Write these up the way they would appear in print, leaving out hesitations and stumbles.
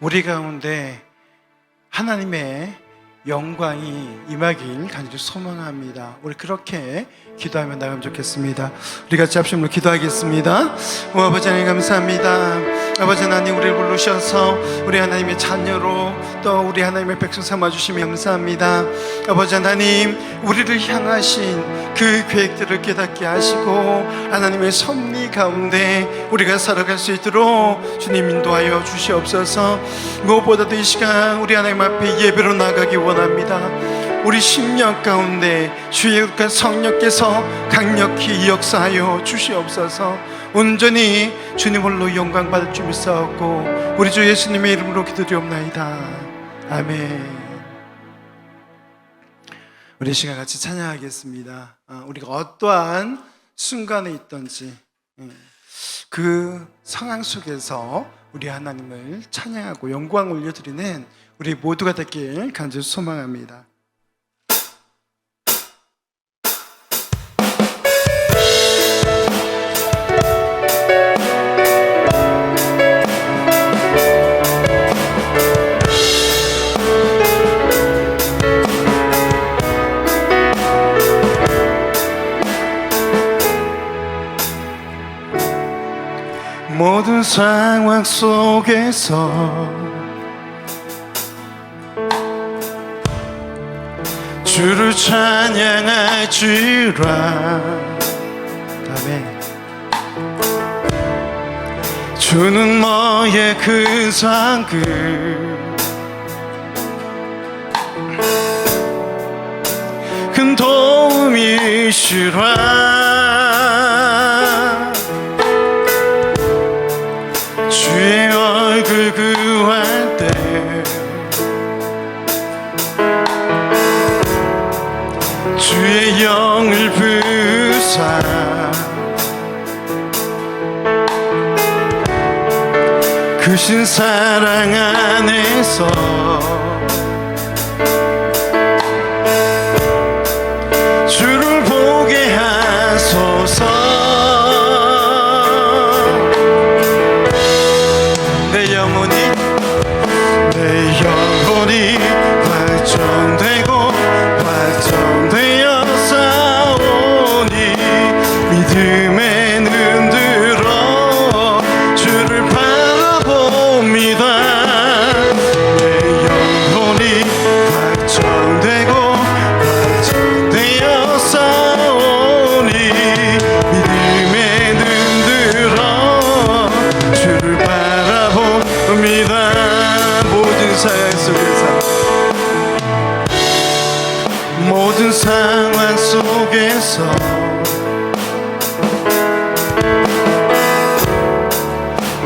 우리 가운데 하나님의 영광이 임하길 간절히 소망합니다. 우리 그렇게 기도하며 나가면 좋겠습니다. 우리 같이 합심으로 기도하겠습니다. 오 아버지 하나님 감사합니다. 아버지 하나님 우리를 부르셔서 우리 하나님의 자녀로 또 우리 하나님의 백성 삼아주시며 감사합니다. 아버지 하나님 우리를 향하신 그 계획들을 깨닫게 하시고 하나님의 섭리 가운데 우리가 살아갈 수 있도록 주님 인도하여 주시옵소서. 무엇보다도 이 시간 우리 하나님 앞에 예배로 나가기 원합니다. 우리 심령 가운데 주의 거룩한 성령께서 강력히 역사하여 주시옵소서. 온전히 주님 홀로 영광 받을 줄 믿사옵고 우리 주 예수님의 이름으로 기도드리옵나이다. 아멘. 우리 시간 같이 찬양하겠습니다. 우리가 어떠한 순간에 있든지 그 상황 속에서 우리 하나님을 찬양하고 영광 올려드리는 우리 모두가 되길 간절히 소망합니다. 모든 상황 속에서 주를 찬양할지라. 아멘. 주는 너의 큰 상급 큰 도움이시라. 주의 얼굴 구할 때 주의 영을 부사 크신 사랑 안에서 주를 보게 하소서. 내 영혼이 발전되고 발전되어 싸우니 믿음의 눈 들어 주를 바라봅니다. 내 영혼이 발전되고 발전되어 싸우니 믿음의 눈 들어 주를 바라봅니다. 모든 상황 속에서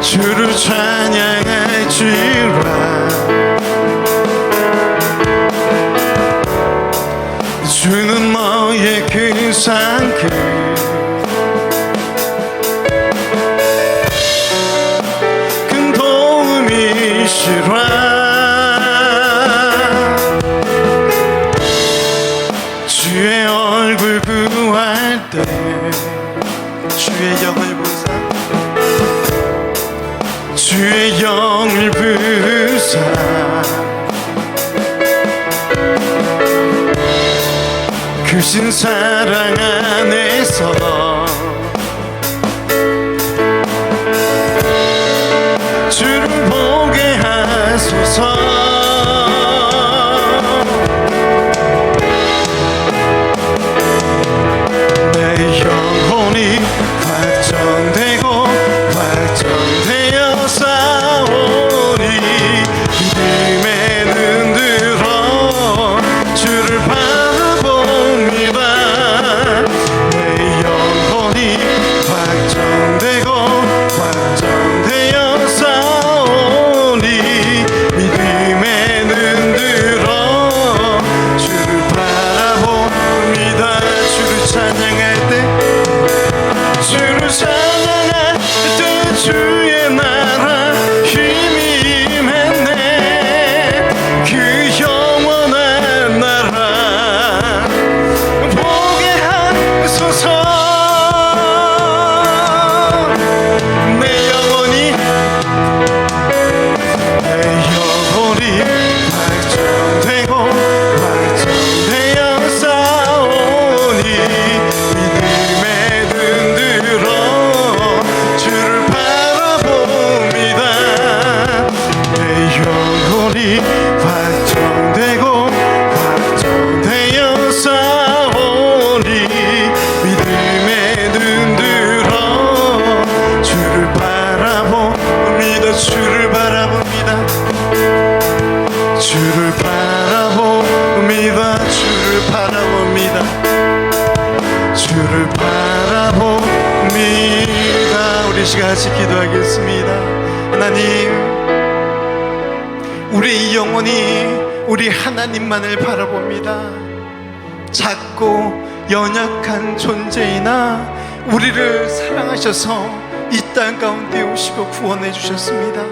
주를 찬양할지라. 주는 너의 큰 상급 큰 도움이시라. 주의 얼굴 구할 때 주의 영을 부사 주의 영을 부사 크신 사랑 안에서 주를 보게 하소서. 발전되고 발전되어 싸우니 믿음의 눈 들어 주를 바라봅니다. 내 영혼이 발전되고 발전되어 싸우니 믿음의 시간 같이 기도하겠습니다. 하나님, 우리 영혼이 우리 하나님만을 바라봅니다. 작고 연약한 존재이나 우리를 사랑하셔서 이 땅 가운데 오시고 구원해 주셨습니다.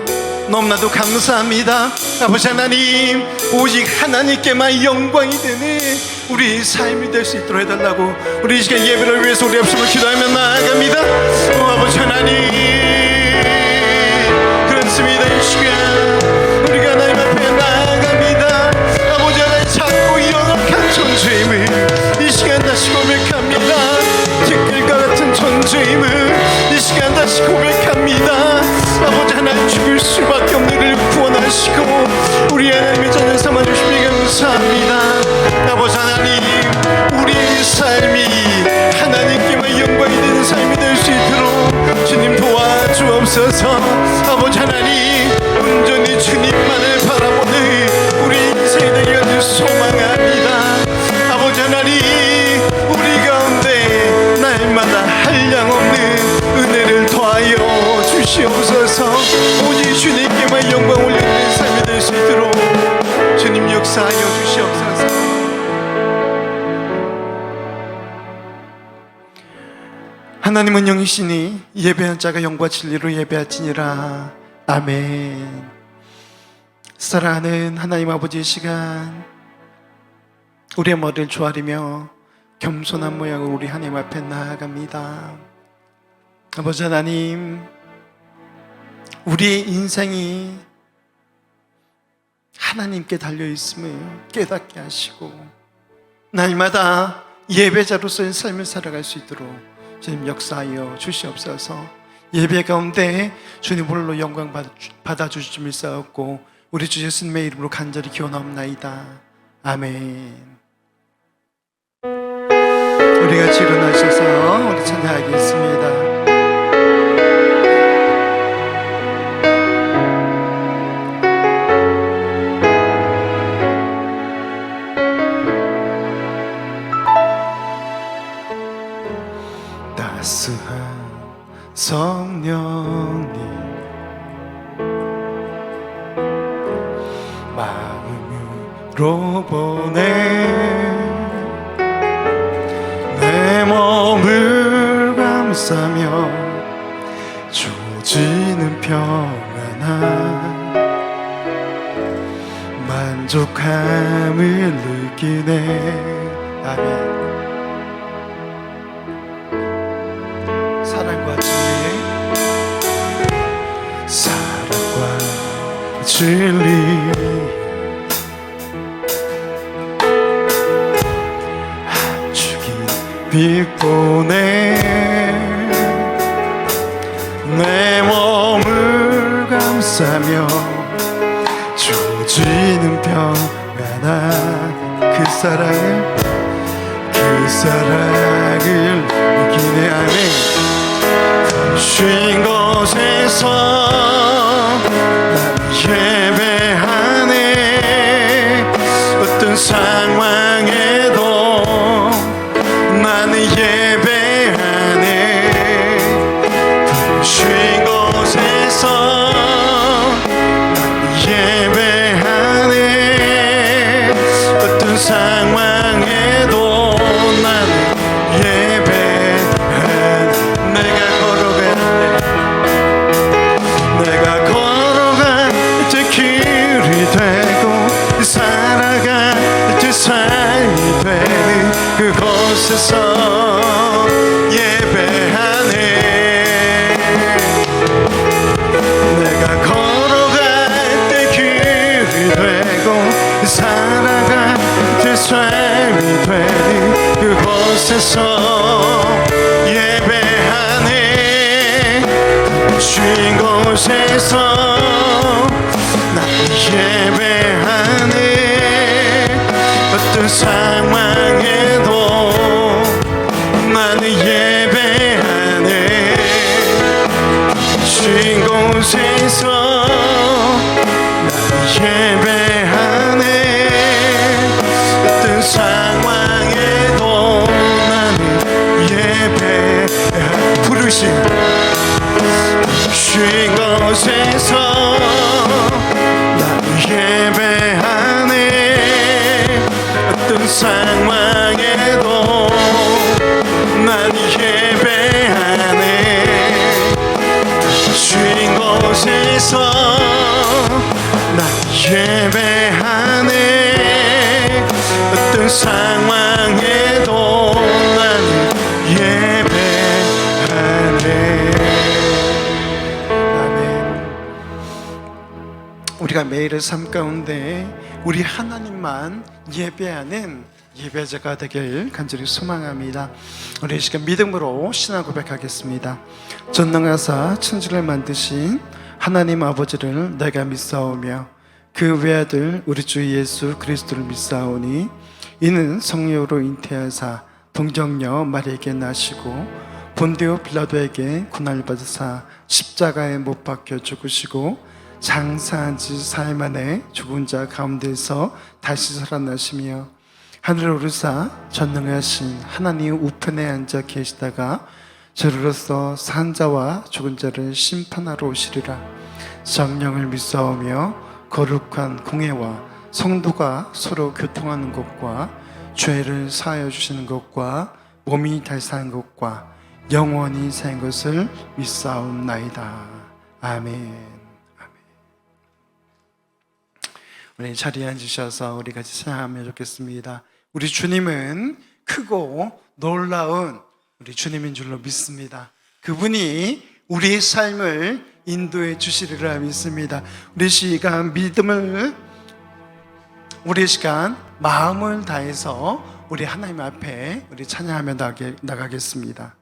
너무나도 감사합니다. 아버지 하나님, 오직 하나님께만 영광이 되는 우리 삶이 될 수 있도록 해달라고 우리 이 시간 예배를 위해서 우리 앞서서 기도하며 나아갑니다. 아버지 하나님, 그렇습니다. 이 시간 우리가 하나님 앞에 나아갑니다. 아버지 하나님, 작고 연약한 존재임을 이 시간 다시 고백합니다. 티끌과 같은 존재임을 이 시간 다시 고백합니다. 아버지 하나님, 죽을 수밖에 없는 우리를 구원하시고 우리 하나님의 자녀 삼아주시니 감사합니다. 아버지 하나님, 우리의 삶이 하나님께만 영광이 되는 삶이 될 수 있도록 주님 도와주옵소서. 아버지 하나님, 온전히 주님만을 바라보는 우리 인생이 되기를 소망합니다. 아버지 하나님, 우리 가운데 날마다 한량없는 은혜를 더하여 주시옵소서. 오직 주님께만 영광 올리는 삶이 될 수 있도록 주님 역사하여 주시옵소서. 하나님은 영이시니 예배한 자가 영과 진리로 예배하지니라. 아멘. 사랑하는 하나님 아버지의 시간, 우리의 머리를 조아리며 겸손한 모양으로 우리 하나님 앞에 나아갑니다. 아버지 하나님, 우리의 인생이 하나님께 달려있음을 깨닫게 하시고 날마다 예배자로서의 삶을 살아갈 수 있도록 주님 역사하여 주시옵소서. 예배 가운데 주님 홀로 영광 받아주실 줄 믿사옵고 우리 주 예수님의 이름으로 간절히 기원하옵나이다. 아멘. 우리 같이 일어나셔서 우리 찬양하겠습니다. 따스한 성령님, 마음으로 보내 내 몸을 감싸며 주어지는 평안한 만족함을 느끼네. 아멘. 사랑과 진리 아주 깊이 보내 내 몸을 감싸며 주어지는 평안한 그 사랑을 느끼네. 아멘. 쉰 곳에서 난 예배하네. 어떤 상황에도 나는 예배하네. 쉰 곳에서 난 예배하네. 어떤 상황에도 나는 그곳에서 예배하네. 내가 걸어갈 때 길이 되고 살아갈 때 삶이 되는 그곳에서 예배하네. 쉰 곳에서 난 예배하네. 어떤 상황에도 나는 예배하네. 쉰 곳에서 난 예배하네. 어떤 상황에도 나는 예배하네. 부르심 주인 곳에서 나 예배하네. 어떤 상황에도 난 예배하네. 주인 곳에서 나 예배하네. 어떤 상황에도 난 예배하네. 아멘. 우리가 매일의 삶 가운데 우리 하나님만 예배하는 예배자가 되길 간절히 소망합니다. 우리 이 시간 믿음으로 신앙 고백하겠습니다. 전능하사 천지를 만드신 하나님 아버지를 내가 믿사오며 그 외아들 우리 주 예수 그리스도를 믿사오니 이는 성령으로 잉태하사 동정녀 마리아에게 나시고 본디오 빌라도에게 고난을 받으사 십자가에 못 박혀 죽으시고 장사한 지 사흘 만에 죽은 자 가운데서 다시 살아나시며 하늘에 오르사 전능하신 하나님 우편에 앉아 계시다가 저리로서 산 자와 죽은 자를 심판하러 오시리라. 성령을 믿사오며 거룩한 공회와 성도가 서로 교통하는 것과 죄를 사하여 주시는 것과 몸이 달사한 것과 영원히 사는 것을 믿사옵나이다. 아멘. 우리 자리에 앉으셔서 우리 같이 찬양하면 좋겠습니다. 우리 주님은 크고 놀라운 우리 주님인 줄로 믿습니다. 그분이 우리의 삶을 인도해 주시리라 믿습니다. 우리 시간 믿음을, 우리 시간 마음을 다해서 우리 하나님 앞에 우리 찬양하며 나가겠습니다.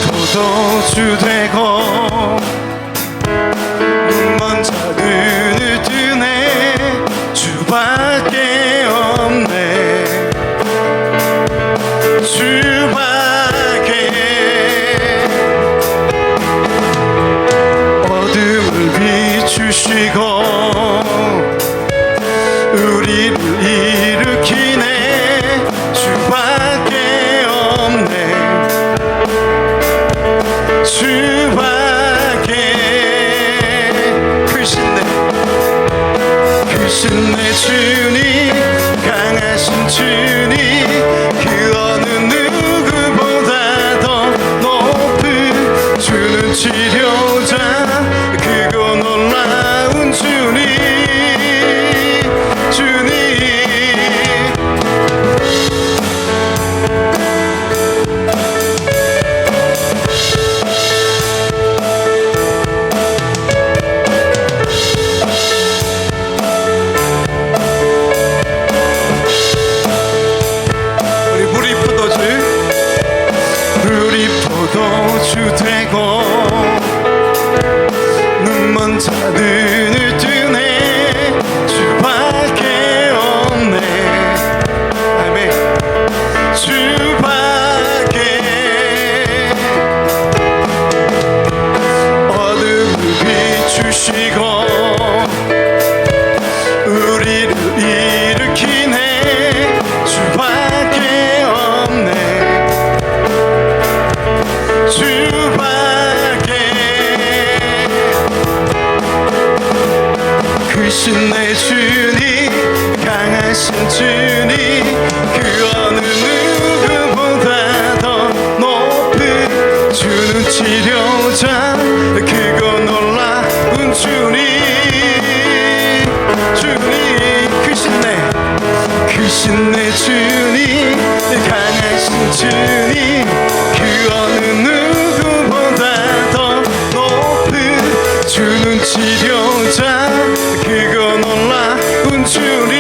포도주 되고 눈먼 자 눈을 뜨네. 주밖에 없네. 주밖에. 어둠을 비추시고 우리를 일으키네. 주밖에 없네. 주밖에. 크신 내 주님, 강하신 주님, 그 어느 누구보다 더 높은 주는 치료자, 크고 놀라운 주님. 포도주 되고 눈먼 자 눈을 뜨네. 주밖에 없네. 아멘. 주밖에. 어둠을 비추시고 우리를 일으키네. 주밖에 없네. 주밖에. 크신 내 주님, 강하신 주님, 그 어느 누구보다 더 높은 주는 치료자, 크고 놀라운 주님. 크신 내 주님, 강하신 주님, 그 어느 누구보다 더 높은 주는 치료자, 크고 놀라운 주님.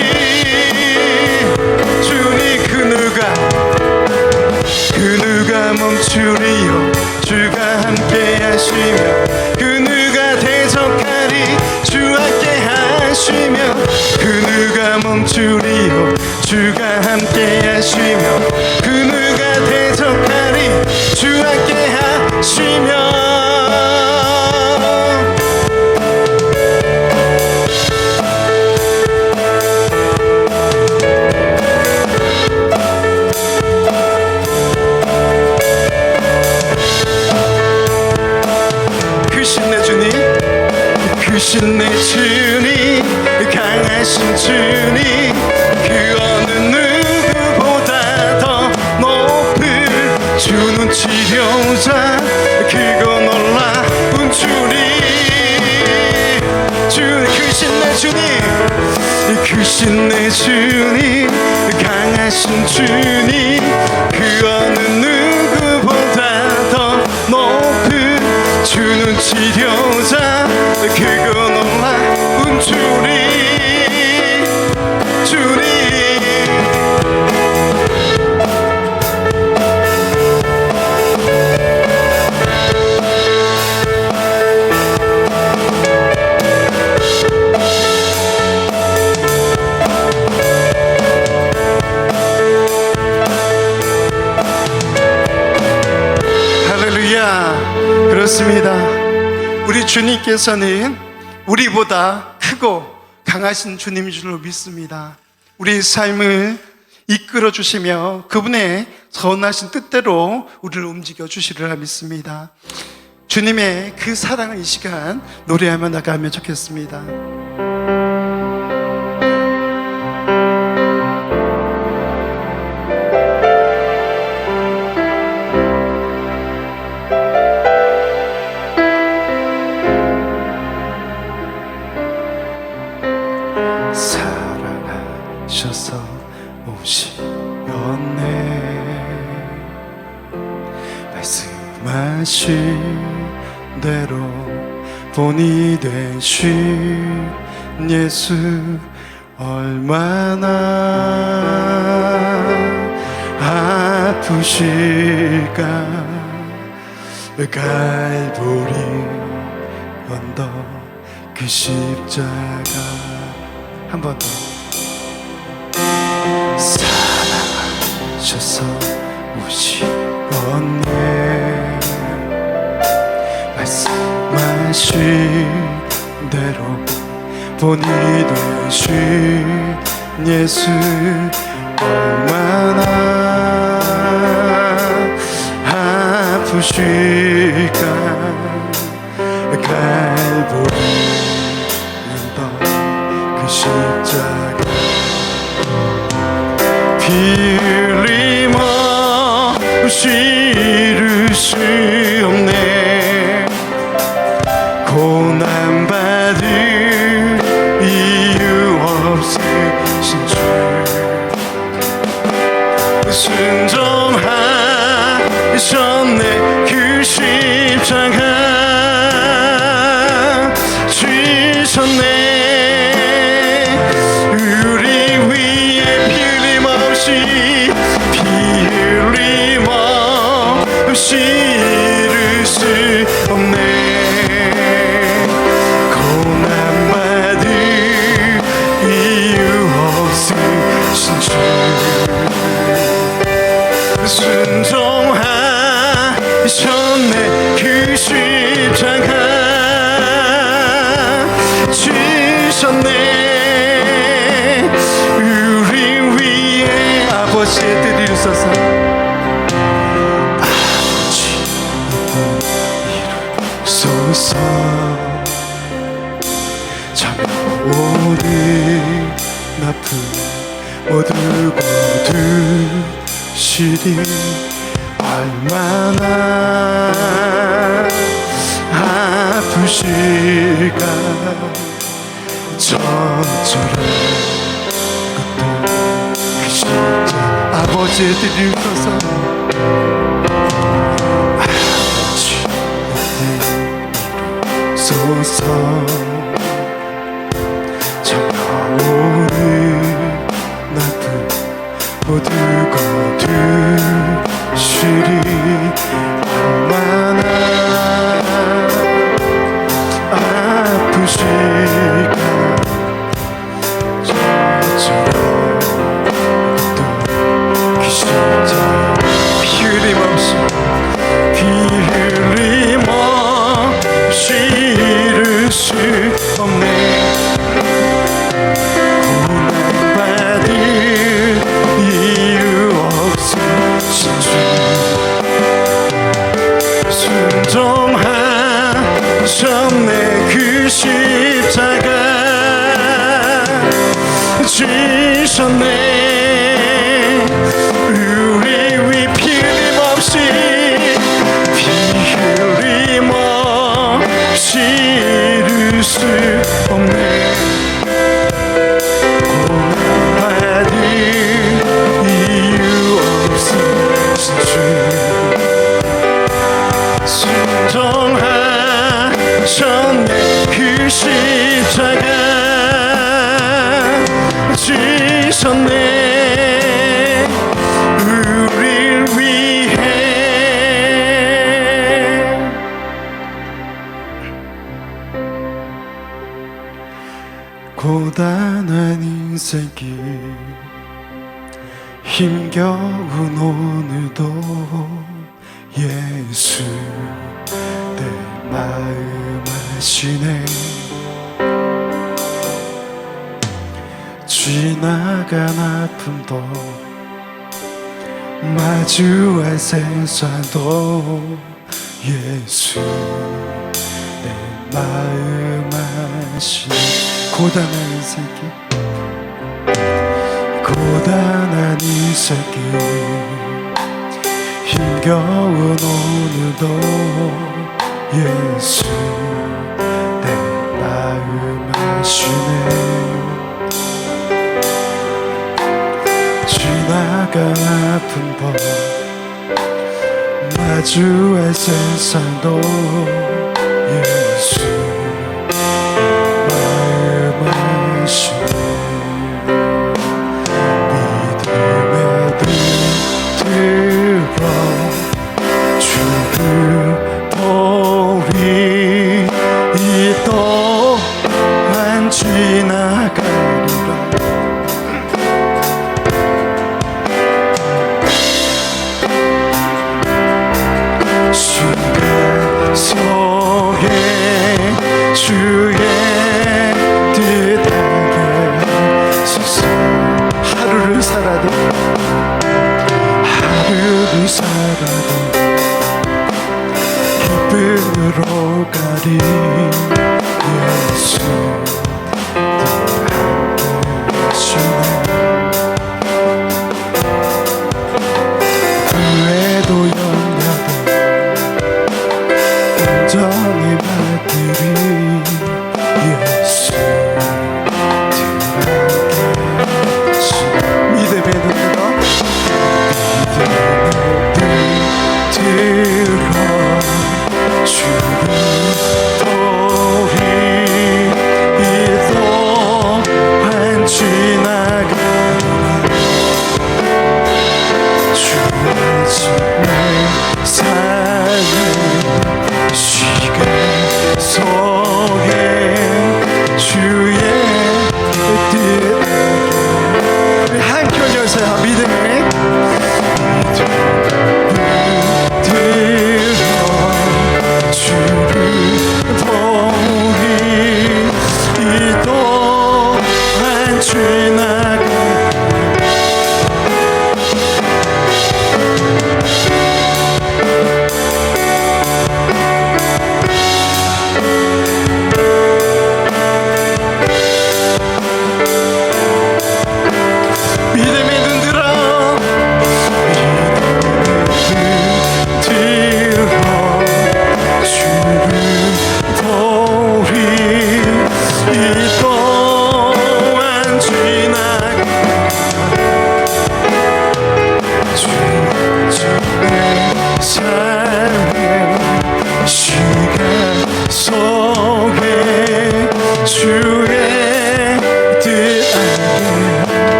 함께 하시며 그 누가 대적하리 주 함께 하시며 크신 내 주님 강하신 주님 그 어느 누구보다 더 높은 주는 치료자 그거 놀라운 주님 크신 내 주님 크신 내 주님 강하신 주님 그 어느 누구보다 더 높은 주는 치료자 그거 놀라운 주님 할렐루야. 그렇습니다. 우리 주님께서는 우리보다 크고 강하신 주님인 줄로 믿습니다. 우리의 삶을 이끌어 주시며 그분의 선하신 뜻대로 우리를 움직여 주시리라 믿습니다. 주님의 그 사랑을 이 시간 노래하며 나가면 좋겠습니다. 사랑하셔서 오시었네 말씀하신 대로 본이 되신 예수 얼마나 아프실까 갈보리 언덕 그 십자가 한 번 더 사랑하셔서 오시었네 말씀하신 대로 본이 되신 예수 얼마나 아프실까 갈보리 언덕 그 십자가 피 흘림없이 이룰 수 없네 고난받을 이유 없으신 주 순종하셨네 그 십자가 주셨네 우리 위에 피 흘림없이 이룰 수 없네 고난받을 이유 없으신 주 순종하셨네 그 십자가 주셨네 우리 위에 아버지의 뜻을 이루소서 아버지 이루소서 참오리 나쁜 모두 거두시리 얼마나 아프실까 전처럼 것도 그 십자 아버지의 뜻을 이루소서 아버지 이루소서 참나오는 나쁜 모두 거두시리 얼마나 아프실까 저처럼 또 인생길 힘겨운 오늘도 예수 내 마음 아시네. 지나간 아픔도 마주할 세상도 예수 내 마음 아시네. 고단한 인생길 고단한 인생길 힘겨운 오늘도 예수 내 마음 아시네. 지나간 아픔도 마주할 세상도 예수 마음 아시네. 믿음의 눈 들어 주를 보리. 이 또한 지나가리라. 시간 속에 주의 뜻하게 하소서. 하루를 살아도 기쁨으로 가리. 예수 하시네. 후회도 염려도 온전히 받들이. 예수 믿음의 눈으로 들어 주를 보리. 이 또한 지나가리라. 주의 내 삶의 시간 속에 주의 뜻하게. 우리 함께 올려서요. 믿음의 주를 보리. 이 또한 지나가 믿음의 눈 들어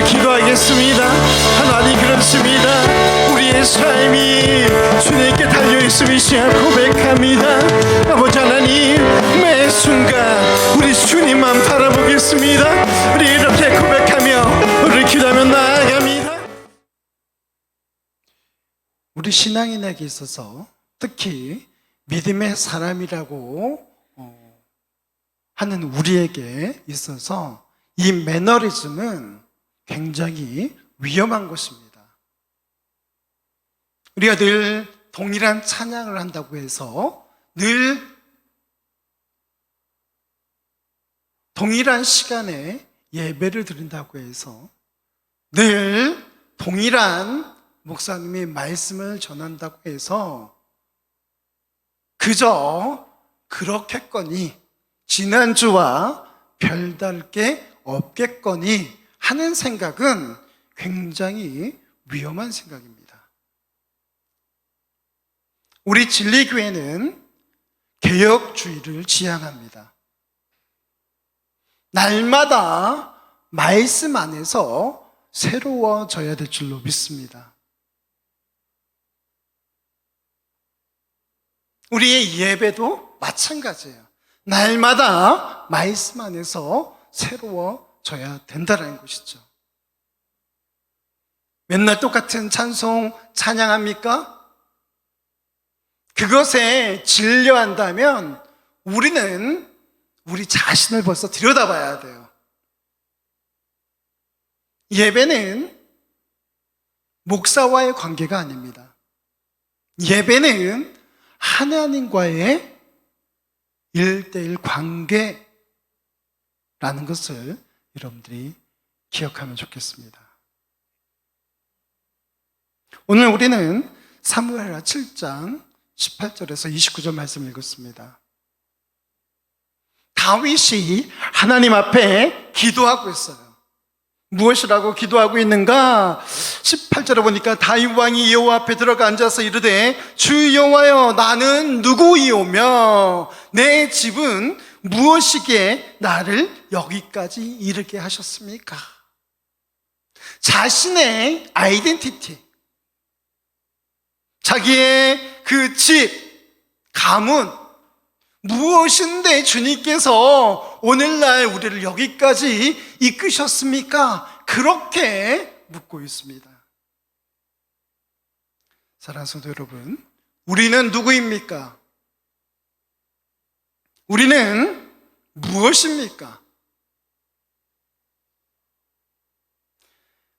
기도하겠습니다. 하나님 그렇습니다. 우리의 삶이 주님께 달려있음을 시작 고백합니다. 아버지 하나님 매 순간 우리 주님만 바라보겠습니다. 우리 이렇게 고백하며 우리 기도하며 나아갑니다. 우리 신앙인에게 있어서 특히 믿음의 사람이라고 하는 우리에게 있어서 이 매너리즘은 굉장히 위험한 것입니다. 우리가 늘 동일한 찬양을 한다고 해서 늘 동일한 시간에 예배를 드린다고 해서 늘 동일한 목사님이 말씀을 전한다고 해서 그저 그렇겠거니 지난주와 별다를 게 없겠거니 하는 생각은 굉장히 위험한 생각입니다. 우리 진리교회는 개혁주의를 지향합니다. 날마다 말씀 안에서 새로워져야 될 줄로 믿습니다. 우리의 예배도 마찬가지예요. 날마다 말씀 안에서 새로워져야 이루어져야 된다는 것이죠. 맨날 똑같은 찬송 찬양합니까? 그것에 질려한다면 우리는 우리 자신을 벌써 들여다봐야 돼요. 예배는 목사와의 관계가 아닙니다. 예배는 하나님과의 1:1 관계라는 것을 여러분들이 기억하면 좋겠습니다. 오늘 우리는 사무엘하 7장 18절에서 29절 말씀을 읽었습니다. 다윗이 하나님 앞에 기도하고 있어요. 무엇이라고 기도하고 있는가? 18절에 보니까 다윗 왕이 여호와 앞에 들어가 앉아서 이르되 주 여호와여 나는 누구이오며 내 집은 무엇이기에 나를 여기까지 이르게 하셨습니까? 자신의 아이덴티티, 자기의 그 집, 가문, 무엇인데 주님께서 오늘날 우리를 여기까지 이끄셨습니까? 그렇게 묻고 있습니다. 사랑하는 성도 여러분, 우리는 누구입니까? 우리는 무엇입니까?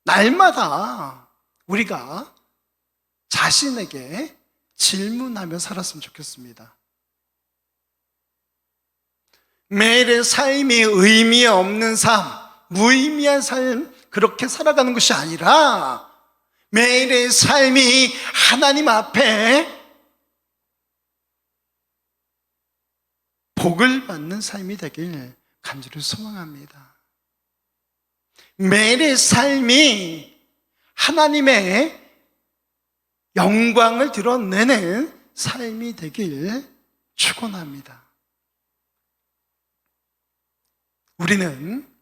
날마다 우리가 자신에게 질문하며 살았으면 좋겠습니다. 매일의 삶이 의미 없는 삶, 무의미한 삶, 그렇게 살아가는 것이 아니라 매일의 삶이 하나님 앞에 복을 받는 삶이 되길 간절히 소망합니다. 매일의 삶이 하나님의 영광을 드러내는 삶이 되길 축원합니다. 우리는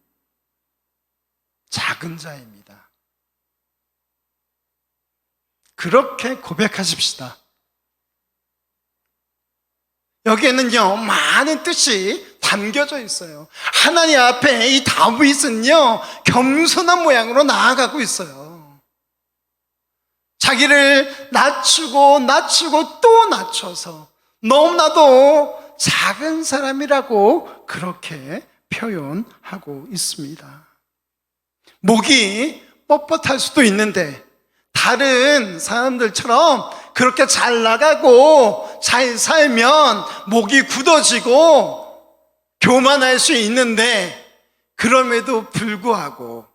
작은 자입니다. 그렇게 고백하십시다. 여기에는요, 많은 뜻이 담겨져 있어요. 하나님 앞에 이 다윗은요, 겸손한 모양으로 나아가고 있어요. 자기를 낮추고 또 낮춰서 너무나도 작은 사람이라고 그렇게 표현하고 있습니다. 목이 뻣뻣할 수도 있는데 다른 사람들처럼 그렇게 잘 나가고 잘 살면 목이 굳어지고 교만할 수 있는데, 그럼에도 불구하고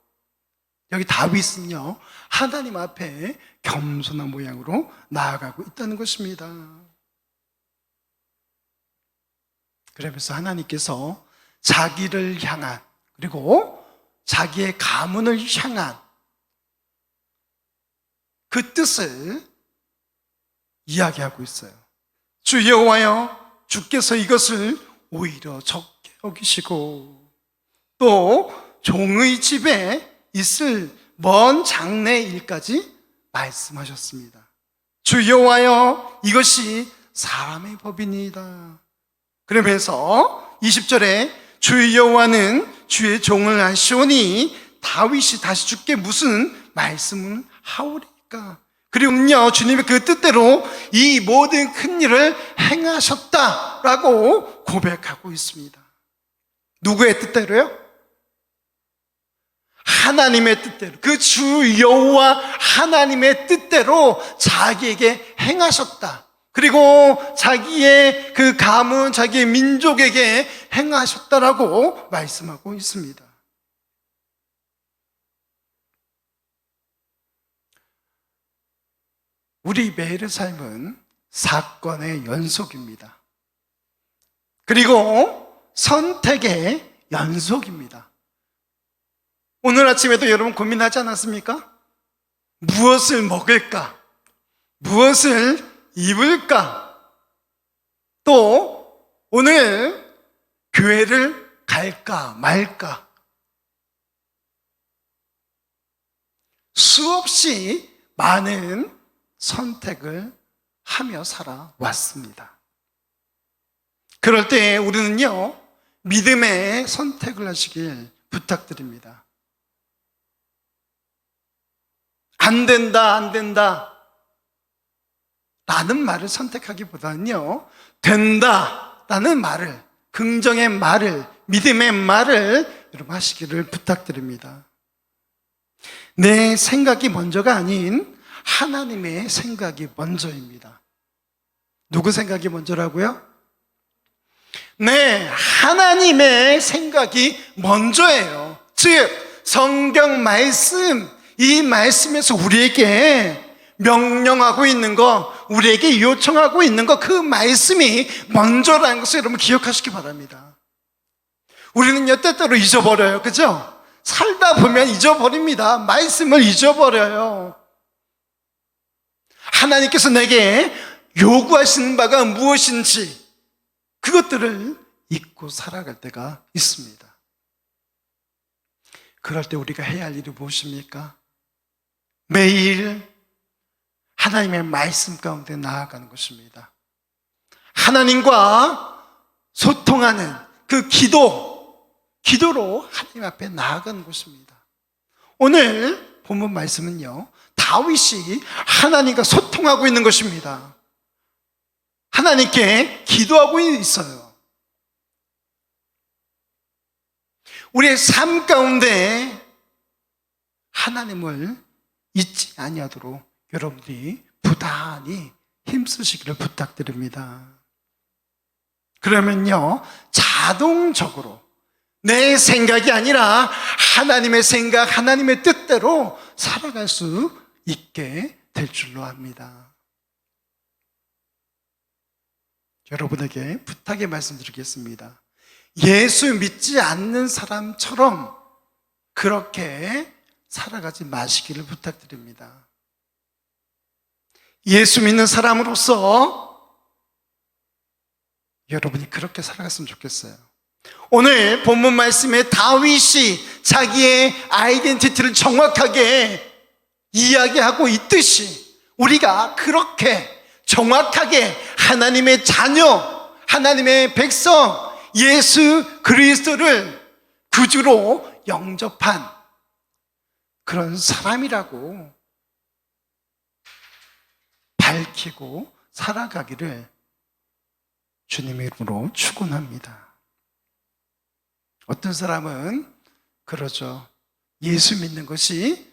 여기 다윗은요, 하나님 앞에 겸손한 모양으로 나아가고 있다는 것입니다. 그러면서 하나님께서 자기를 향한, 그리고 자기의 가문을 향한 그 뜻을 이야기하고 있어요. 주 여호와여, 주께서 이것을 오히려 적게 여기시고 또 종의 집에 있을 먼 장래 일까지 말씀하셨습니다. 주 여호와여, 이것이 사람의 법이니이다. 그러면서 20절에 주 여호와는 주의 종을 하시오니 다윗이 다시 주께 무슨 말씀을 하오리까? 그리고요, 주님의 그 뜻대로 이 모든 큰 일을 행하셨다라고 고백하고 있습니다. 누구의 뜻대로요? 하나님의 뜻대로, 그 주 여호와 하나님의 뜻대로 자기에게 행하셨다. 그리고 자기의 그 가문, 자기의 민족에게 행하셨다라고 말씀하고 있습니다. 우리 매일의 삶은 사건의 연속입니다. 그리고 선택의 연속입니다. 오늘 아침에도 여러분 고민하지 않았습니까? 무엇을 먹을까? 무엇을 입을까? 또 오늘 교회를 갈까 말까? 수없이 많은 선택을 하며 살아왔습니다. 그럴 때 우리는요, 믿음의 선택을 하시길 부탁드립니다. 안 된다, 안 된다 라는 말을 선택하기보다는요, 된다 라는 말을, 긍정의 말을, 믿음의 말을 여러분 하시기를 부탁드립니다. 내 생각이 먼저가 아닌 하나님의 생각이 먼저입니다. 누구 생각이 먼저라고요? 네, 하나님의 생각이 먼저예요. 즉, 성경 말씀, 이 말씀에서 우리에게 명령하고 있는 거, 우리에게 요청하고 있는 거, 그 말씀이 먼저라는 것을 여러분 기억하시기 바랍니다. 우리는요, 때때로 잊어버려요. 그죠? 살다 보면 잊어버립니다. 말씀을 잊어버려요. 하나님께서 내게 요구하시는 바가 무엇인지 그것들을 잊고 살아갈 때가 있습니다. 그럴 때 우리가 해야 할 일이 무엇입니까? 매일 하나님의 말씀 가운데 나아가는 것입니다. 하나님과 소통하는 그 기도로 하나님 앞에 나아가는 것입니다. 오늘 본문 말씀은요, 다윗이 하나님과 소통하고 있는 것입니다. 하나님께 기도하고 있어요. 우리의 삶 가운데 하나님을 잊지 아니하도록 여러분들이 부단히 힘쓰시기를 부탁드립니다. 그러면요, 자동적으로 내 생각이 아니라 하나님의 생각, 하나님의 뜻대로 살아갈 수 있게 될 줄로 압니다. 여러분에게 부탁의 말씀드리겠습니다. 예수 믿지 않는 사람처럼 그렇게 살아가지 마시기를 부탁드립니다. 예수 믿는 사람으로서 여러분이 그렇게 살아갔으면 좋겠어요. 오늘 본문 말씀에 다윗이 자기의 아이덴티티를 정확하게 이야기하고 있듯이 우리가 그렇게 정확하게 하나님의 자녀, 하나님의 백성, 예수 그리스도를 구주로 영접한 그런 사람이라고 밝히고 살아가기를 주님의 이름으로 축원합니다. 어떤 사람은 그러죠. 예수 믿는 것이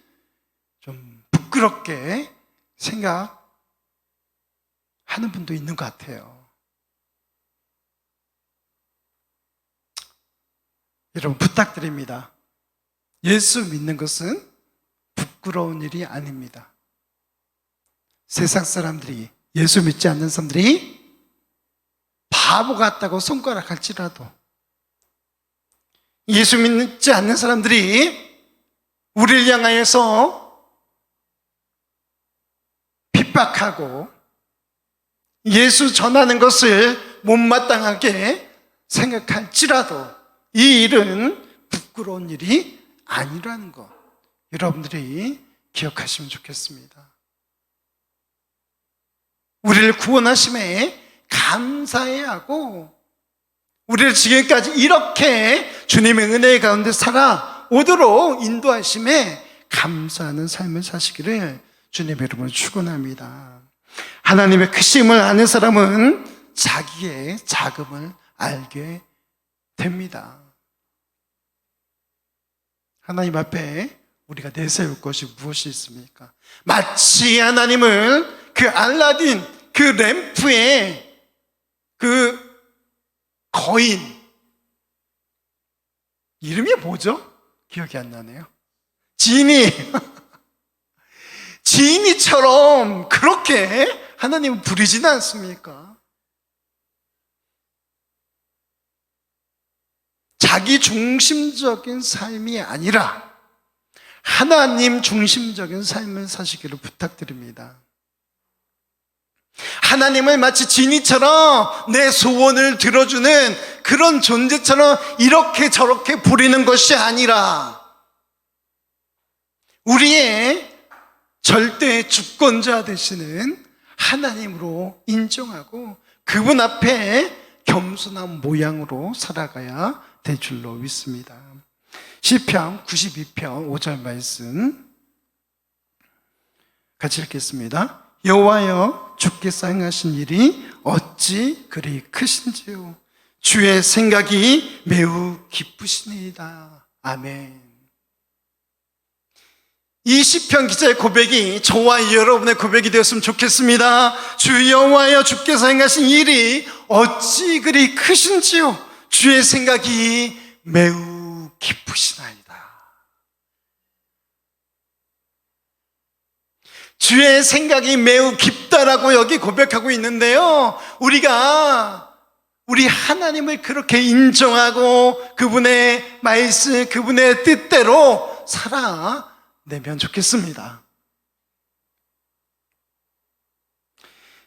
좀 부끄럽게 생각하는 분도 있는 것 같아요. 여러분 부탁드립니다. 예수 믿는 것은 부끄러운 일이 아닙니다. 세상 사람들이, 예수 믿지 않는 사람들이 바보 같다고 손가락할지라도, 예수 믿지 않는 사람들이 우리를 향하여서 핍박하고 예수 전하는 것을 못마땅하게 생각할지라도 이 일은 부끄러운 일이 아니라는 것, 여러분들이 기억하시면 좋겠습니다. 우리를 구원하심에 감사해야 하고, 우리를 지금까지 이렇게 주님의 은혜 가운데 살아오도록 인도하심에 감사하는 삶을 사시기를 주님의 이름으로 축원합니다. 하나님의 크심을 아는 사람은 자기의 작음을 알게 됩니다. 하나님 앞에 우리가 내세울 것이 무엇이 있습니까? 마치 하나님을 그 알라딘, 그 램프의 그 거인, 이름이 뭐죠? 기억이 안 나네요. 지니처럼 그렇게 하나님은 부리지는 않습니까? 자기 중심적인 삶이 아니라 하나님 중심적인 삶을 사시기를 부탁드립니다. 하나님을 마치 지니처럼 내 소원을 들어주는 그런 존재처럼 이렇게 저렇게 부리는 것이 아니라 우리의 절대 주권자 되시는 하나님으로 인정하고 그분 앞에 겸손한 모양으로 살아가야 될 줄로 믿습니다. 시편 92편 5절 말씀 같이 읽겠습니다. 여호와여, 주께서 행하신 일이 어찌 그리 크신지요. 주의 생각이 매우 기쁘시니이다. 아멘. 이 시편 기자의 고백이 저와 여러분의 고백이 되었으면 좋겠습니다. 주 여호와여, 주께서 행하신 일이 어찌 그리 크신지요. 주의 생각이 매우 기쁘시나이다. 주의 생각이 매우 깊다라고 여기 고백하고 있는데요, 우리 하나님을 그렇게 인정하고 그분의 말씀, 그분의 뜻대로 살아내면 좋겠습니다.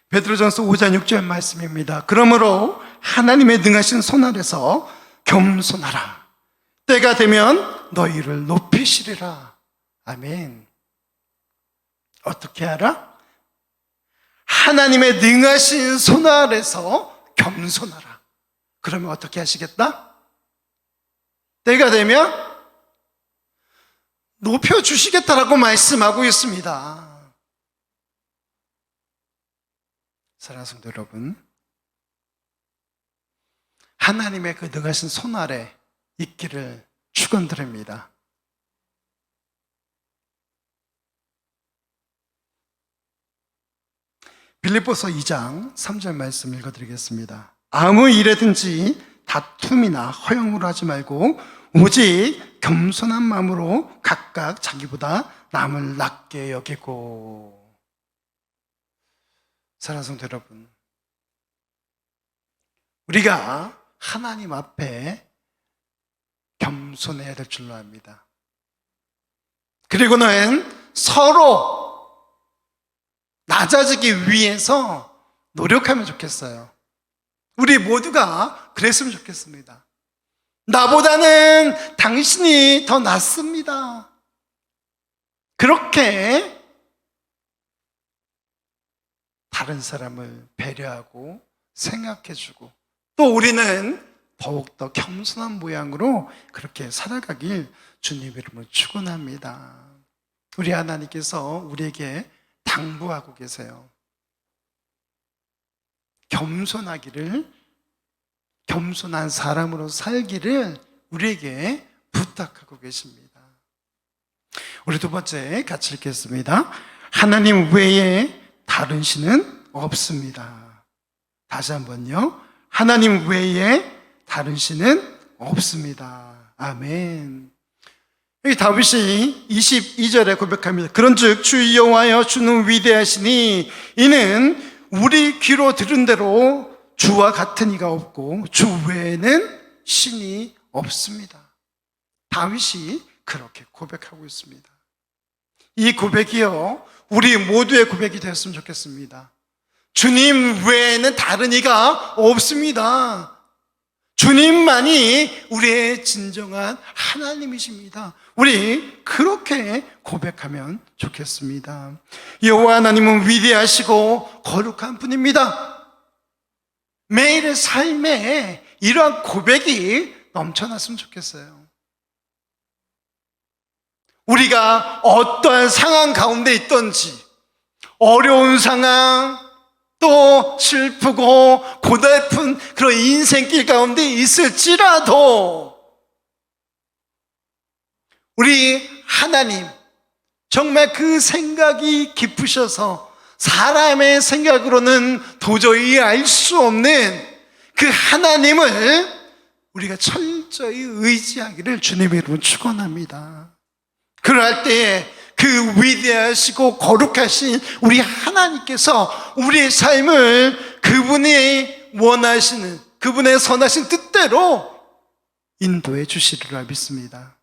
베드로전서 5장 6절 말씀입니다. 그러므로 하나님의 능하신 손 아래서 겸손하라. 때가 되면 너희를 높이시리라. 아멘. 어떻게 하라? 하나님의 능하신 손 아래서 겸손하라. 그러면 어떻게 하시겠다? 때가 되면 높여주시겠다라고 말씀하고 있습니다. 사랑하는 성도 여러분, 하나님의 그 능하신 손 아래 있기를 축원드립니다. 빌립보서 2장 3절 말씀 읽어드리겠습니다. 아무 일에든지 다툼이나 허영으로 하지 말고 오직 겸손한 마음으로 각각 자기보다 남을 낮게 여기고. 사랑하는 성도 여러분, 우리가 하나님 앞에 겸손해야 될 줄로 압니다. 그리고는 서로 낮아지기 위해서 노력하면 좋겠어요. 우리 모두가 그랬으면 좋겠습니다. 나보다는 당신이 더 낫습니다. 그렇게 다른 사람을 배려하고 생각해주고, 또 우리는 더욱더 겸손한 모양으로 그렇게 살아가길 주님 이름으로 축원합니다. 우리 하나님께서 우리에게 당부하고 계세요. 겸손한 사람으로 살기를 우리에게 부탁하고 계십니다. 우리 두 번째 같이 읽겠습니다. 하나님 외에 다른 신은 없습니다. 다시 한번요. 하나님 외에 다른 신은 없습니다. 아멘. 여기 다윗이 22절에 고백합니다. 그런즉 주 여호와여, 주는 위대하시니 이는 우리 귀로 들은 대로 주와 같은 이가 없고 주 외에는 신이 없습니다. 다윗이 그렇게 고백하고 있습니다. 이 고백이요, 우리 모두의 고백이 되었으면 좋겠습니다. 주님 외에는 다른 이가 없습니다. 주님만이 우리의 진정한 하나님이십니다. 우리 그렇게 고백하면 좋겠습니다. 여호와 하나님은 위대하시고 거룩한 분입니다. 매일의 삶에 이러한 고백이 넘쳐났으면 좋겠어요. 우리가 어떠한 상황 가운데 있던지, 어려운 상황, 또 슬프고 고달픈 그런 인생길 가운데 있을지라도 우리 하나님, 정말 그 생각이 깊으셔서 사람의 생각으로는 도저히 알 수 없는 그 하나님을 우리가 철저히 의지하기를 주님의 이름으로 축원합니다. 그럴 때에 그 위대하시고 거룩하신 우리 하나님께서 우리의 삶을 그분이 원하시는, 그분의 선하신 뜻대로 인도해 주시리라 믿습니다.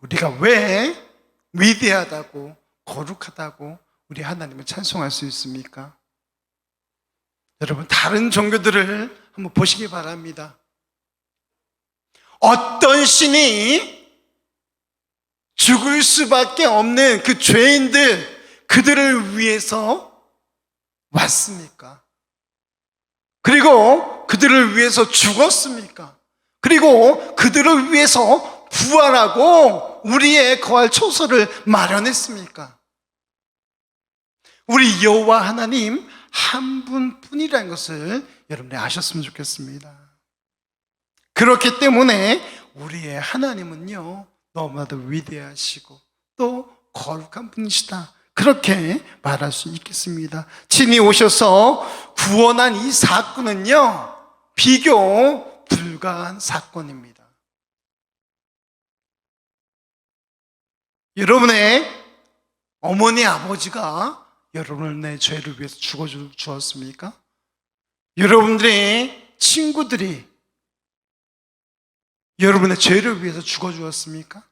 우리가 왜 위대하다고 거룩하다고 우리 하나님을 찬송할 수 있습니까? 여러분, 다른 종교들을 한번 보시기 바랍니다. 어떤 신이 죽을 수밖에 없는 그 죄인들, 그들을 위해서 왔습니까? 그리고 그들을 위해서 죽었습니까? 그리고 그들을 위해서 부활하고 우리의 거할 처소를 마련했습니까? 우리 여호와 하나님 한 분뿐이라는 것을 여러분이 아셨으면 좋겠습니다. 그렇기 때문에 우리의 하나님은요, 너무나도 위대하시고 또 거룩한 분이시다, 그렇게 말할 수 있겠습니다. 친히 오셔서 구원한 이 사건은요, 비교 불가한 사건입니다. 여러분의 어머니 아버지가 여러분을 내 죄를 위해서 죽어주었습니까? 여러분들의 친구들이 여러분의 죄를 위해서 죽어주었습니까?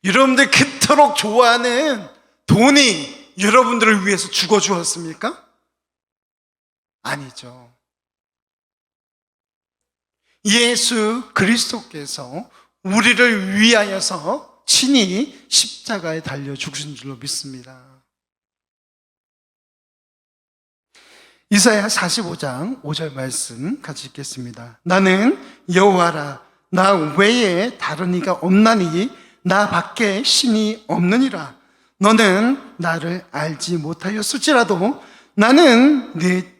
여러분들 그토록 좋아하는 돈이 여러분들을 위해서 죽어주었습니까? 아니죠. 예수 그리스도께서 우리를 위하여서 친히 십자가에 달려 죽으신 줄로 믿습니다. 이사야 45장 5절 말씀 같이 읽겠습니다. 나는 여호와라, 나 외에 다른 이가 없나니 나 밖에 신이 없느니라. 너는 나를 알지 못하였을지라도 나는 네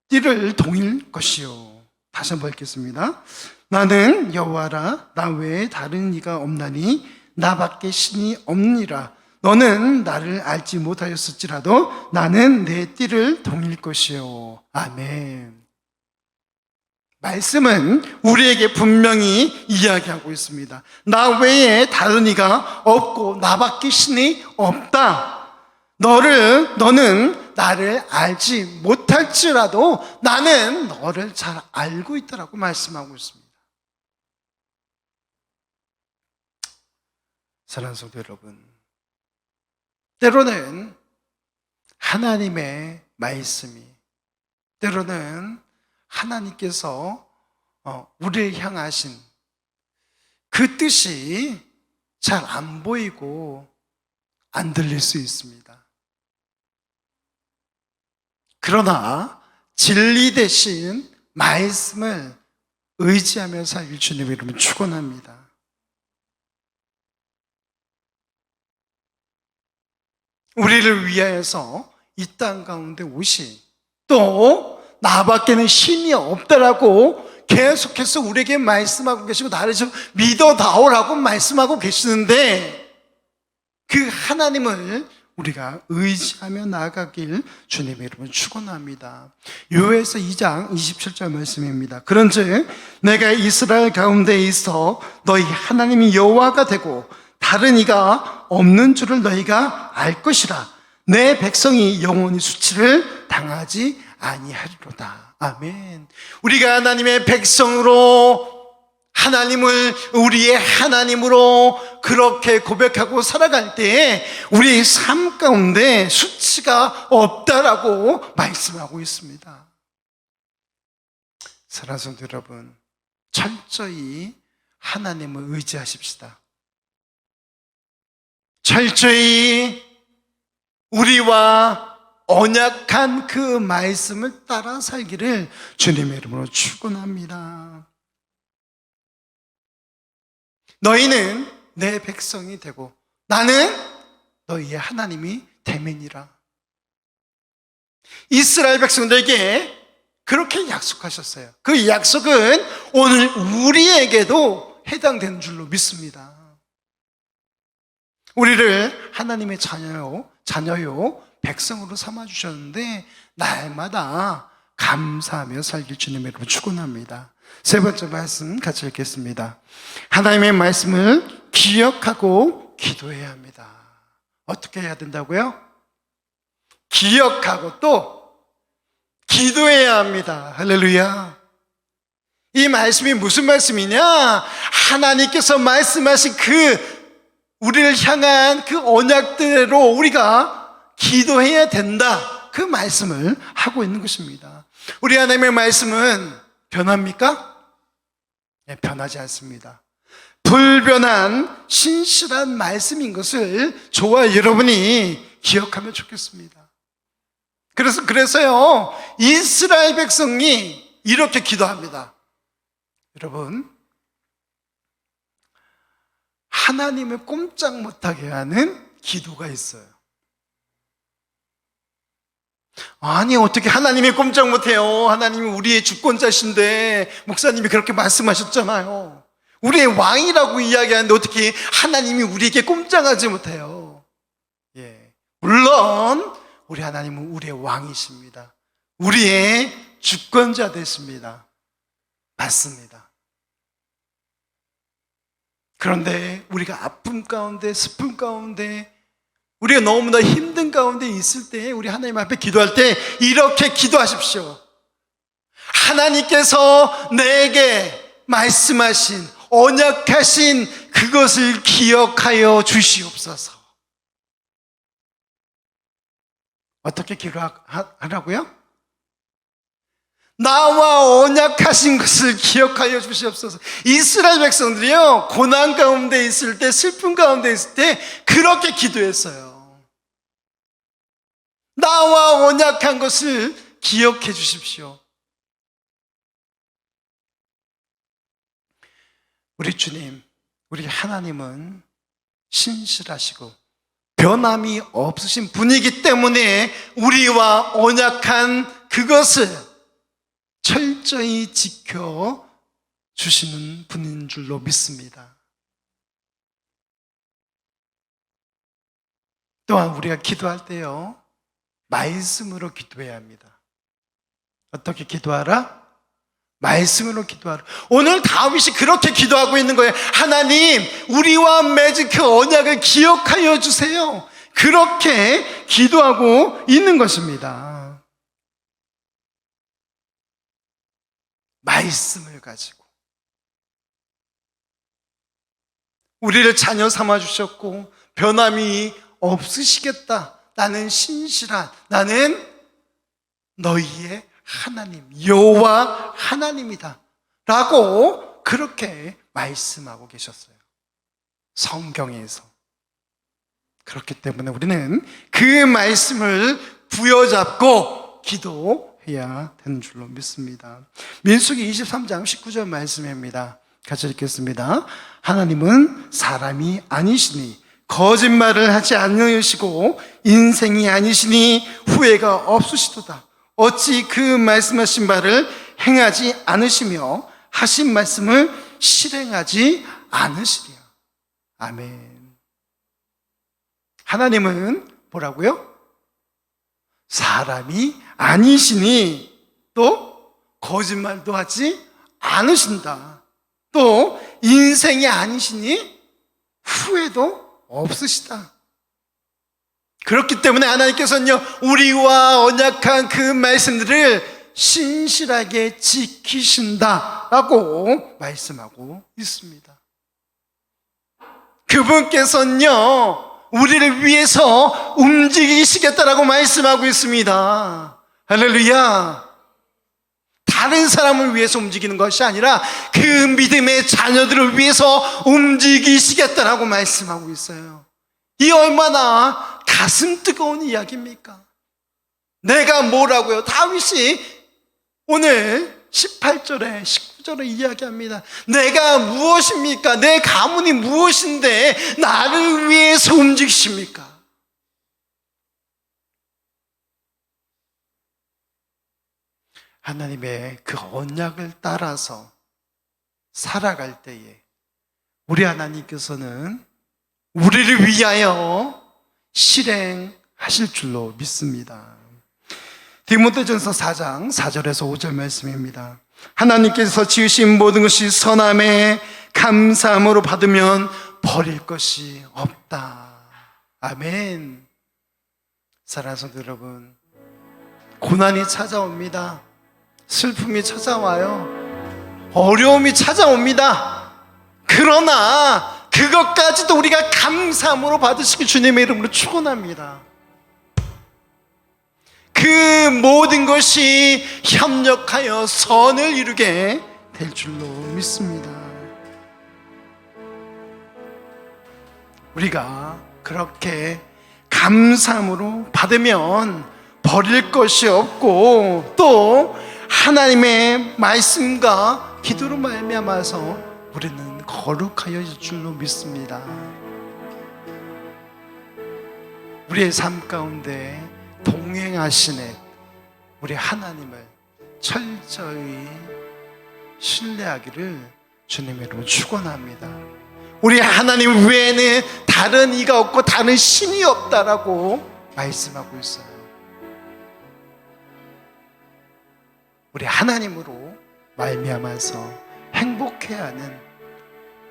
띠를 동일 것이요. 다시 한번 읽겠습니다. 나는 여호와라, 나 외에 다른 이가 없나니 나 밖에 신이 없느니라. 너는 나를 알지 못하였을지라도 나는 내 띠를 동일 것이요. 아멘. 말씀은 우리에게 분명히 이야기하고 있습니다. 나 외에 다른 이가 없고 나밖에 신이 없다. 너는 나를 알지 못할지라도 나는 너를 잘 알고 있다라고 말씀하고 있습니다. 사랑하는 성도 여러분, 때로는 하나님의 말씀이, 때로는 하나님께서 우리를 향하신 그 뜻이 잘 안 보이고 안 들릴 수 있습니다. 그러나 진리 대신 말씀을 의지하며 살길 주님 이름으로 축원합니다. 우리를 위하여서 이 땅 가운데 오신, 또 나밖에는 신이 없다라고 계속해서 우리에게 말씀하고 계시고 나를 좀 믿어다오라고 말씀하고 계시는데, 그 하나님을 우리가 의지하며 나아가길 주님의 이름으로 축원합니다. 요엘서 2장 27절 말씀입니다. 그런즉 내가 이스라엘 가운데 있어 너희 하나님이 여호와가 되고 다른 이가 없는 줄을 너희가 알 것이라. 내 백성이 영원히 수치를 당하지 아니하리로다. 아멘. 우리가 하나님의 백성으로, 하나님을 우리의 하나님으로 그렇게 고백하고 살아갈 때 우리의 삶 가운데 수치가 없다라고 말씀하고 있습니다. 사랑하는 성도 여러분, 철저히 하나님을 의지하십시다. 철저히 우리와 언약한 그 말씀을 따라 살기를 주님의 이름으로 축원합니다. 너희는 내 백성이 되고 나는 너희의 하나님이 되매니라. 이스라엘 백성들에게 그렇게 약속하셨어요. 그 약속은 오늘 우리에게도 해당되는 줄로 믿습니다. 우리를 하나님의 자녀요 백성으로 삼아주셨는데 날마다 감사하며 살길 주님의 이름으로 축원합니다. 세 번째 말씀 같이 읽겠습니다. 하나님의 말씀을 기억하고 기도해야 합니다. 어떻게 해야 된다고요? 기억하고 또 기도해야 합니다. 할렐루야. 이 말씀이 무슨 말씀이냐? 하나님께서 말씀하신 우리를 향한 그 언약대로 우리가 기도해야 된다, 그 말씀을 하고 있는 것입니다. 우리 하나님의 말씀은 변합니까? 네, 변하지 않습니다. 불변한 신실한 말씀인 것을 저와 여러분이 기억하면 좋겠습니다. 그래서요, 이스라엘 백성이 이렇게 기도합니다. 여러분, 하나님을 꼼짝 못하게 하는 기도가 있어요. 아니, 어떻게 하나님이 꼼짝 못해요? 하나님이 우리의 주권자신데, 목사님이 그렇게 말씀하셨잖아요. 우리의 왕이라고 이야기하는데 어떻게 하나님이 우리에게 꼼짝하지 못해요? 예, 물론 우리 하나님은 우리의 왕이십니다. 우리의 주권자 되십니다. 맞습니다. 그런데 우리가 아픔 가운데, 슬픔 가운데, 우리가 너무나 힘든 가운데 있을 때 우리 하나님 앞에 기도할 때 이렇게 기도하십시오. 하나님께서 내게 말씀하신, 언약하신 그것을 기억하여 주시옵소서. 어떻게 기도하라고요? 나와 언약하신 것을 기억하여 주시옵소서. 이스라엘 백성들이요, 고난 가운데 있을 때, 슬픔 가운데 있을 때 그렇게 기도했어요. 나와 언약한 것을 기억해 주십시오. 우리 주님, 우리 하나님은 신실하시고 변함이 없으신 분이기 때문에 우리와 언약한 그것을 철저히 지켜 주시는 분인 줄로 믿습니다. 또한 우리가 기도할 때요, 말씀으로 기도해야 합니다. 어떻게 기도하라? 말씀으로 기도하라. 오늘 다윗이 그렇게 기도하고 있는 거예요. 하나님, 우리와 맺은 그 언약을 기억하여 주세요. 그렇게 기도하고 있는 것입니다. 말씀을 가지고 우리를 자녀 삼아 주셨고 변함이 없으시겠다. 나는 신실한, 나는 너희의 하나님, 여호와 하나님이다 라고 그렇게 말씀하고 계셨어요. 성경에서. 그렇기 때문에 우리는 그 말씀을 부여잡고 기도해야 되는 줄로 믿습니다. 민수기 23장 19절 말씀입니다. 같이 읽겠습니다. 하나님은 사람이 아니시니 거짓말을 하지 않으시고 인생이 아니시니 후회가 없으시도다. 어찌 그 말씀하신 바를 행하지 않으시며 하신 말씀을 실행하지 않으시랴. 아멘. 하나님은 뭐라고요? 사람이 아니시니 또 거짓말도 하지 않으신다. 또 인생이 아니시니 후회도 없으시다. 그렇기 때문에 하나님께서는요, 우리와 언약한 그 말씀들을 신실하게 지키신다라고 말씀하고 있습니다. 그분께서는요, 우리를 위해서 움직이시겠다라고 말씀하고 있습니다. 할렐루야. 다른 사람을 위해서 움직이는 것이 아니라 그 믿음의 자녀들을 위해서 움직이시겠다라고 말씀하고 있어요. 이 얼마나 가슴 뜨거운 이야기입니까? 내가 뭐라고요? 다윗이 오늘 18절에 19절에 이야기합니다. 내가 무엇입니까? 내 가문이 무엇인데 나를 위해서 움직이십니까? 하나님의 그 언약을 따라서 살아갈 때에 우리 하나님께서는 우리를 위하여 실행하실 줄로 믿습니다. 디모데전서 4장 4절에서 5절 말씀입니다. 하나님께서 지으신 모든 것이 선함에 감사함으로 받으면 버릴 것이 없다. 아멘. 사랑하는 성도 여러분, 고난이 찾아옵니다. 슬픔이 찾아와요. 어려움이 찾아옵니다. 그러나 그것까지도 우리가 감사함으로 받으시기 주님의 이름으로 축원합니다. 그 모든 것이 협력하여 선을 이루게 될 줄로 믿습니다. 우리가 그렇게 감사함으로 받으면 버릴 것이 없고 또 하나님의 말씀과 기도로 말미암아서 우리는 거룩하여질 줄로 믿습니다. 우리의 삶 가운데 동행하시는 우리 하나님을 철저히 신뢰하기를 주님의 이름으로 축원합니다. 우리 하나님 외에는 다른 이가 없고 다른 신이 없다라고 말씀하고 있어요. 우리 하나님으로 말미암아서 행복해야 하는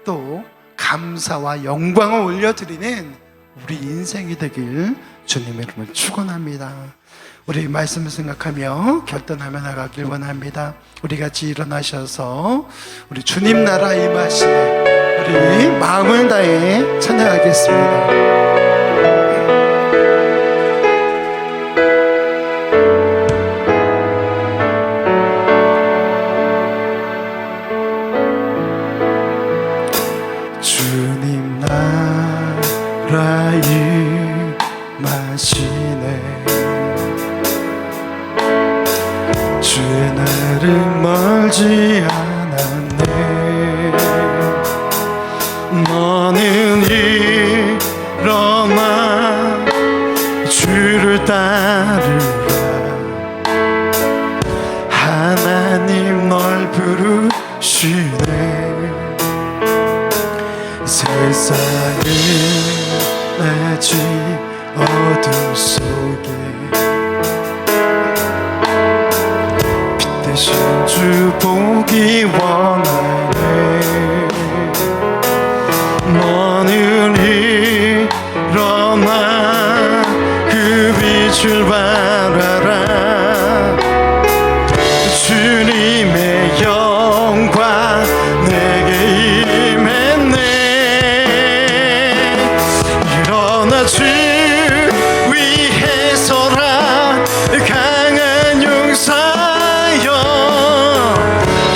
또 감사와 영광을 올려드리는 우리 인생이 되길 주님의 이름으로 축원합니다. 우리 말씀을 생각하며 결단하며 나가길 원합니다. 우리 같이 일어나셔서 우리 주님 나라 임하시네 우리 마음을 다해 찬양하겠습니다. 주님 나라 임하시네 주의 날은 멀지 않았네 너는 일어나 주를 따르라 하나님 널 부르시네 세상은 아직 어둠 속에 빛 대신 주 보기 원하네 너는 일어나 그 빛을 바라라 주님의 영광 내게 임했네 일어나 주 위에 서라 강한 용사여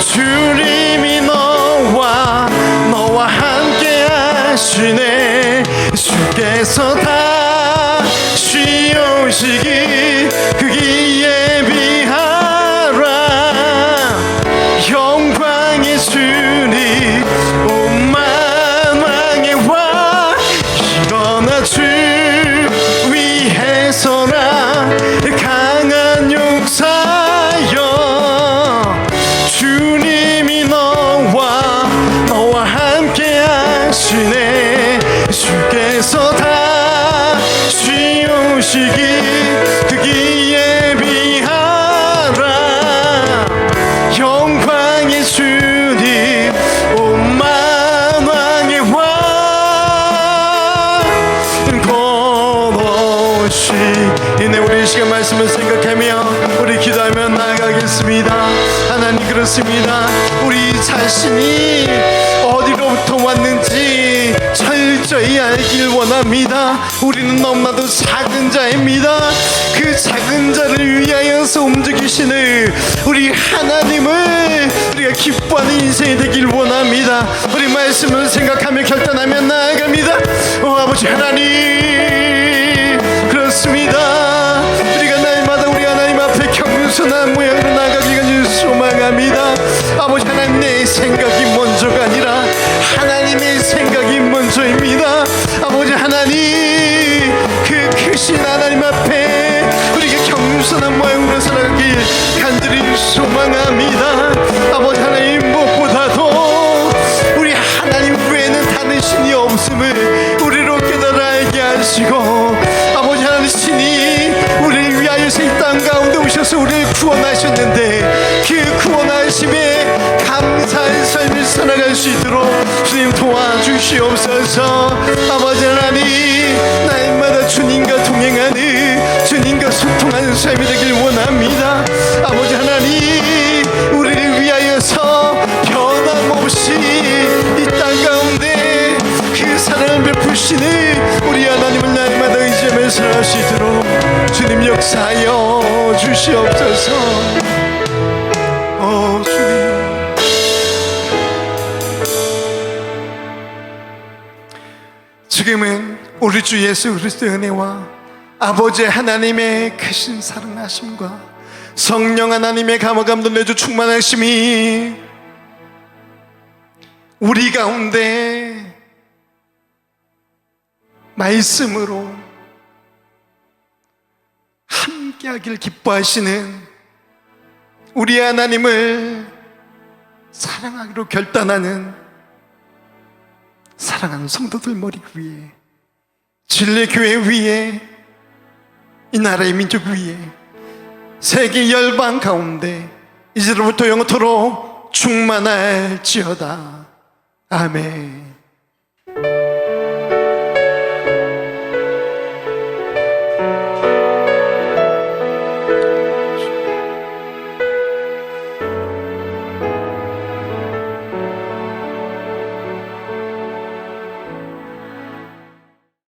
주님이 너와 함께 하시네 주께서 다시 오시기 그기 예비하라 영광의 주님 온 만왕에 와 일어나 주 위에 서라 강한 용사여 주님이 너와 함께 하시네 주께서 다시 오시기 그기 예비하라 영광의 주님 온 만왕에 와 걸어오시네 우리 이 시간 말씀을 생각하며 우리 기도하며 나아가겠습니다. 하나님 그렇습니다. 우리 자신이 어디로부터 왔는지 철저히 알길 원합니다. 우리는 너무나도 작은 자입니다. 그 작은 자를 위하여서 움직이시는 우리 하나님을 우리가 기뻐하는 인생이 되길 원합니다. 우리 말씀을 생각하며 결단하며 나아갑니다. 아버지 하나님 그렇습니다. 우리가 날마다 우리 하나님 앞에 겸손한 모양으로 나아가기를 소망합니다. 아버지 하나님 내 생각이 먼저가 아니라 하나님의 생각이 먼저입니다. 아버지 하나님 그 크신 하나님 앞에 우리가 겸손한 모양으로 살아가길 간절히 소망합니다. 아버지 하나님 무엇보다도 우리 하나님 외에는 다른 신이 없음을 우리로 깨달아 알게 하시고 아버지 하나님 신이 우리를 위하여서 이 땅 가운데 오셔서 우리를 구원하셨는데 그 구원하심에 감사의 삶을 살아갈 수 있도록 주님 도와주시옵소서. 아버지 하나님 날마다 주님과 동행하는 주님과 소통하는 삶이 되길 원합니다. 아버지 하나님 우리를 위하여서 변함없이 이 땅 가운데 그 사랑을 베푸시는 우리 하나님을 날마다 의지하며 살아갈 수 있도록 주님 역사하여 주시옵소서. 주님 지금은 우리 주 예수 그리스도의 은혜와 아버지 하나님의 크신 사랑하심과 성령 하나님의 감화감동 내주 충만하심이 우리 가운데 말씀으로 함께하길 기뻐하시는 우리 하나님을 사랑하기로 결단하는 사랑하는 성도들 머리 위에, 진리교회 위에, 이 나라의 민족 위에, 세계 열방 가운데 이제로부터 영원토록 충만할지어다. 아멘.